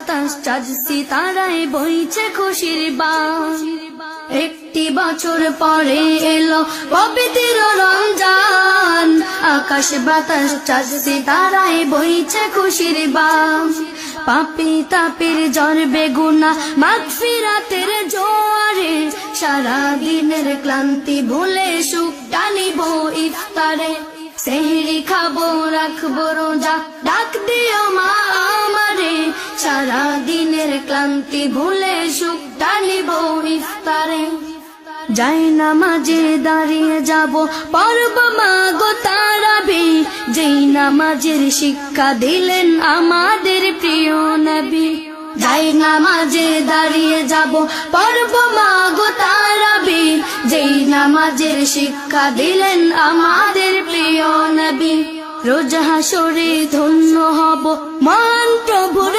বাতাস চাঁদ সিতারায় বইছে খুশির বান। একটি বছর পরে এলো পবিত্র রমজান, আকাশ বাতাস চাঁদ সিতারায় বইছে খুশির বান। পাপী তাপের ঝড় বেগুনা মাগফিরাতের জোয়ারে, সারা দিনের ক্লান্তি ভুলে সুখ টানিব ইফতারে। সেহরি খাবো রাখবো রোজা, ডাক দিও মা আমারে, সারা দিনের ক্লান্তি ভুলে সুখ টানিব ইফতারে। যাই নামাজে দাঁড়িয়ে যাব পড়ব মাগো তারাবি, যেই নামাজের শিক্ষা দিলেন আমাদের প্রিয় নবী। যাই নামাজে দাঁড়িয়ে যাব পড়ব মাগো তারাবি, যেই নামাজের শিক্ষা দিলেন আমাদের প্রিয় নবী। রোজ হাসরে ধন্য হব মহান প্রভুর